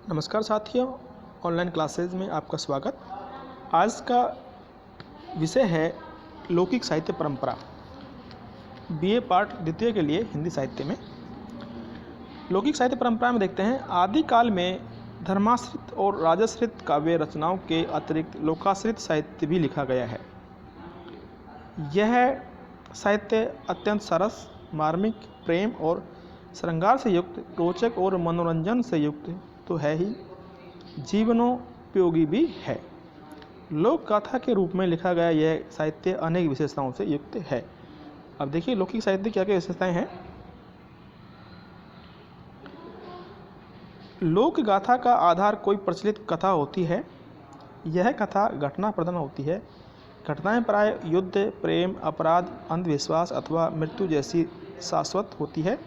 नमस्कार साथियों, online classes में आपका स्वागत। आज का विषय है लौकिक साहित्य परंपरा। बीए पार्ट द्वितीय के लिए हिंदी साहित्य में लौकिक साहित्य परंपरा में देखते हैं। आदिकाल में धर्माश्रित और राजाश्रित काव्य रचनाओं के अतिरिक्त लोकाश्रित साहित्य भी लिखा गया है। यह साहित्य अत्यंत सरस, मार्मिक, प्रेम और श्रृंगार से युक्त, रोचक और मनोरंजन से युक्त तो है ही, जीवनोपयोगी भी है। लोक गाथा के रूप में लिखा गया यह साहित्य अनेक विशेषताओं से युक्त है। अब देखिए लौकिक साहित्य क्या क्या विशेषताएं हैं। लोक गाथा का आधार कोई प्रचलित कथा होती है। यह कथा घटना प्रधान होती है। घटनाएं प्राय युद्ध, प्रेम, अपराध, अंधविश्वास अथवा मृत्यु जैसी शाश्वत होती है।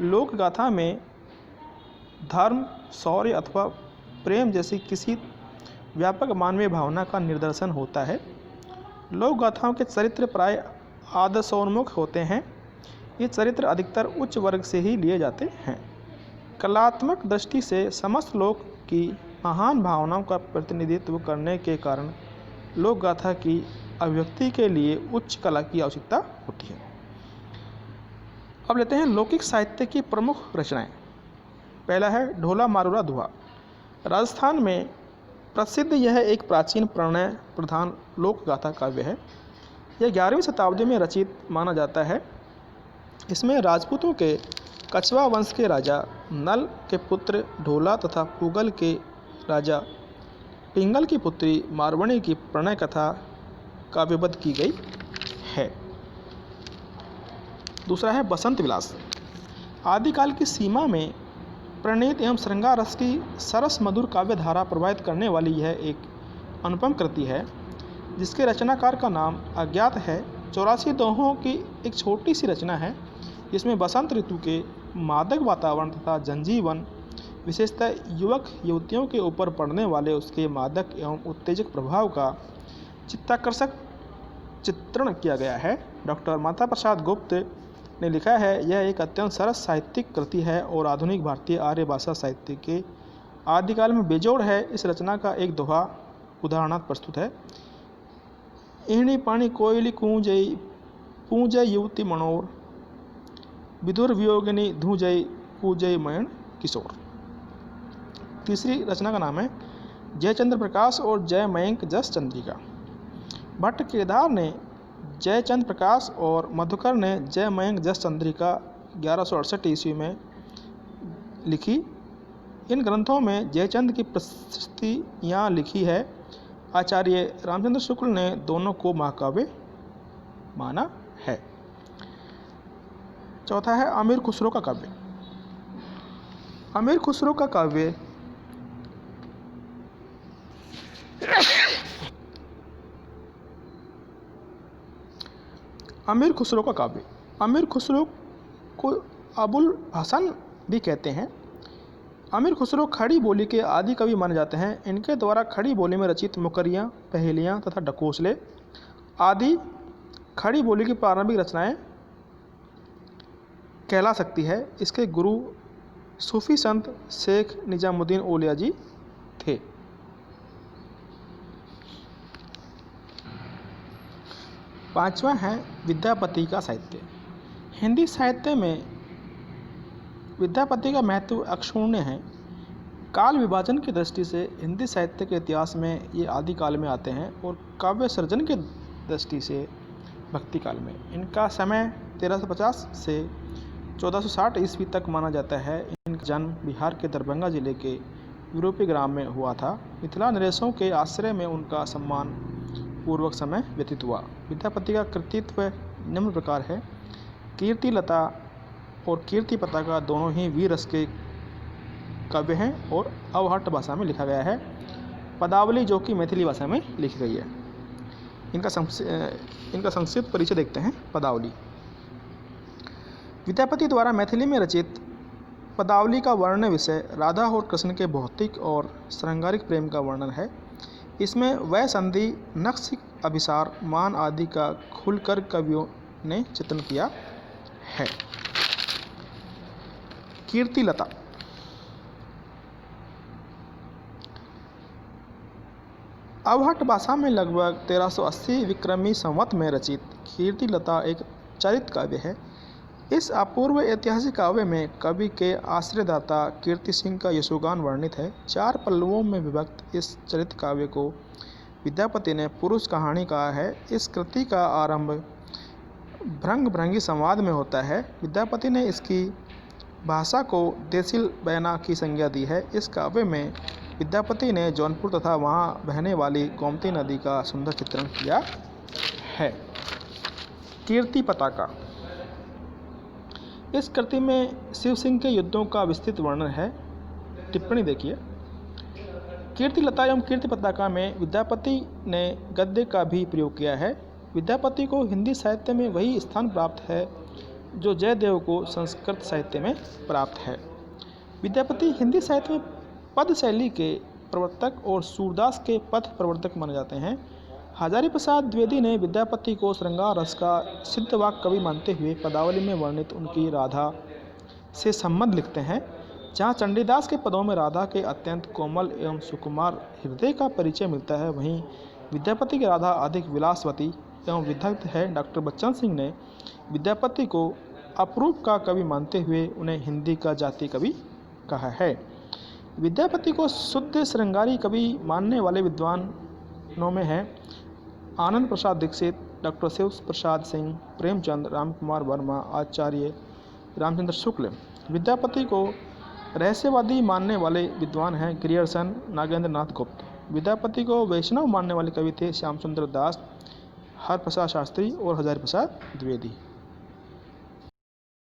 लोक गाथा में धर्म, शौर्य अथवा प्रेम जैसी किसी व्यापक मानवीय भावना का निर्दर्शन होता है। लोक गाथाओं के चरित्र प्राय आदर्शोन्मुख होते हैं। ये चरित्र अधिकतर उच्च वर्ग से ही लिए जाते हैं। कलात्मक दृष्टि से समस्त लोक की महान भावनाओं का प्रतिनिधित्व करने के कारण लोक गाथा की अभिव्यक्ति के लिए उच्च कला की आवश्यकता होती है। अब लेते हैं लौकिक साहित्य की प्रमुख रचनाएं। पहला है ढोला मारूरा दुहा। राजस्थान में प्रसिद्ध यह एक प्राचीन प्रणय प्रधान लोक गाथा काव्य है। यह 11वीं शताब्दी में रचित माना जाता है। इसमें राजपूतों के कछवा वंश के राजा नल के पुत्र ढोला तथा पुगल के राजा पिंगल की पुत्री मारवणी की प्रणय कथा काव्यबद्ध की गई है। दूसरा है बसंत विलास। आदिकाल की सीमा में प्रणीत एवं श्रृंगार रस की सरस मधुर काव्य धारा प्रवाहित करने वाली यह एक अनुपम कृति है, जिसके रचनाकार का नाम अज्ञात है। 84 दोहों की एक छोटी सी रचना है, जिसमें बसंत ऋतु के मादक वातावरण तथा जनजीवन, विशेषतः युवक युवतियों के ऊपर पड़ने वाले उसके मादक एवं उत्तेजक प्रभाव का चित्ताकर्षक चित्रण किया गया है। डॉक्टर माता प्रसाद गुप्त ने लिखा है, यह एक अत्यंत सरस साहित्यिक कृति है और आधुनिक भारतीय आर्य भाषा साहित्य के आदिकाल में बेजोड़ है। इस रचना का एक दोहा उदाहरणार्थ प्रस्तुत है। इहनी पानी कोयली कूंजई पूंजय युवती मनोर, विदुर वियोगिनी धूजय पूजय मयण किशोर। तीसरी रचना का नाम है जयचंद्र प्रकाश और जय मयंक जस चंद्रिका। भट्ट केदार ने जयचंद्र प्रकाश और मधुकर ने जय मयंक जस चंद्रिका 1168 ईस्वी में लिखी। इन ग्रंथों में जयचंद की प्रशस्ति यहाँ लिखी है। आचार्य रामचंद्र शुक्ल ने दोनों को महाकाव्य माना है। चौथा है अमीर खुसरो का काव्य। अमीर खुसरो का काव्य अमीर खुसरो का काव्य अमीर खुसरो को अबुल हसन भी कहते हैं। अमीर खुसरो खड़ी बोली के आदि कवि माने जाते हैं। इनके द्वारा खड़ी बोली में रचित मुकरियाँ, पहेलियाँ तथा ढकोसले आदि खड़ी बोली की प्रारंभिक रचनाएं कहला सकती है। इसके गुरु सूफी संत शेख निजामुद्दीन औलिया जी थे। पांचवा है विद्यापति का साहित्य। हिंदी साहित्य में विद्यापति का महत्व अक्षुण्य है। काल विभाजन की दृष्टि से हिंदी साहित्य के इतिहास में ये आदिकाल में आते हैं और काव्य सर्जन की दृष्टि से भक्ति काल में। इनका समय 1350 से 1460 ईस्वी तक माना जाता है। इनका जन्म बिहार के दरभंगा जिले के यूरोपीय ग्राम में हुआ था। मिथिला नरेशों के आश्रय में उनका सम्मान पूर्वक समय व्यतीत हुआ। विद्यापति का कृतित्व निम्न प्रकार है। कीर्ति लता और कीर्ति पताका दोनों ही वीर रस के काव्य हैं और अवहट्ट भाषा में लिखा गया है। पदावली जो कि मैथिली भाषा में लिखी गई है। इनका संक्षिप्त परिचय देखते हैं। पदावली विद्यापति द्वारा मैथिली में रचित पदावली का वर्णन विषय राधा और कृष्ण के भौतिक और श्रृंगारिक प्रेम का वर्णन है। इसमें वह संधि, नक्श, अभिसार, मान आदि का खुलकर कवियों ने चित्रण किया है। कीर्ति लता अवहट भाषा में लगभग 1380 विक्रमी संवत में रचित कीर्तिलता एक चरित काव्य है। इस अपूर्व ऐतिहासिक काव्य में कवि के आश्रयदाता कीर्ति सिंह का यशोगान वर्णित है। 4 पल्लवों में विभक्त इस चरित काव्य को विद्यापति ने पुरुष कहानी कहा है। इस कृति का आरंभ भृंग भृंगी संवाद में होता है। विद्यापति ने इसकी भाषा को देसिल बयाना की संज्ञा दी है। इस काव्य में विद्यापति ने जौनपुर तथा वहाँ बहने वाली गोमती नदी का सुंदर चित्रण किया है। कीर्ति पताका। इस कृति में शिव सिंह के युद्धों का विस्तृत वर्णन है। टिप्पणी देखिए। कीर्तिलता एवं कीर्ति पताका में विद्यापति ने गद्य का भी प्रयोग किया है। विद्यापति को हिंदी साहित्य में वही स्थान प्राप्त है जो जयदेव को संस्कृत साहित्य में प्राप्त है। विद्यापति हिंदी साहित्य में पद शैली के प्रवर्तक और सूरदास के पथ प्रवर्तक माने जाते हैं। हजारी प्रसाद द्विवेदी ने विद्यापति को श्रृंगार रस का सिद्धवाक कवि मानते हुए पदावली में वर्णित उनकी राधा से संबंध लिखते हैं। जहाँ चंडीदास के पदों में राधा के अत्यंत कोमल एवं सुकुमार हृदय का परिचय मिलता है, वहीं विद्यापति की राधा अधिक विलासवती एवं विदग्ध है। डॉक्टर बच्चन सिंह ने विद्यापति को अपरूप का कवि मानते हुए उन्हें हिंदी का जातीय कवि कहा है। विद्यापति को शुद्ध श्रृंगारी कवि मानने वाले विद्वानों में हैं आनंद प्रसाद दीक्षित, डॉक्टर शिव प्रसाद सिंह, प्रेमचंद, रामकुमार वर्मा, आचार्य रामचंद्र शुक्ल। विद्यापति को रहस्यवादी मानने वाले विद्वान हैं ग्रियर्सन, नागेंद्र नाथ गुप्त। विद्यापति को वैष्णव मानने वाले कवि थे श्याम सुंदर दास, हरप्रसाद शास्त्री और हजारी प्रसाद द्विवेदी।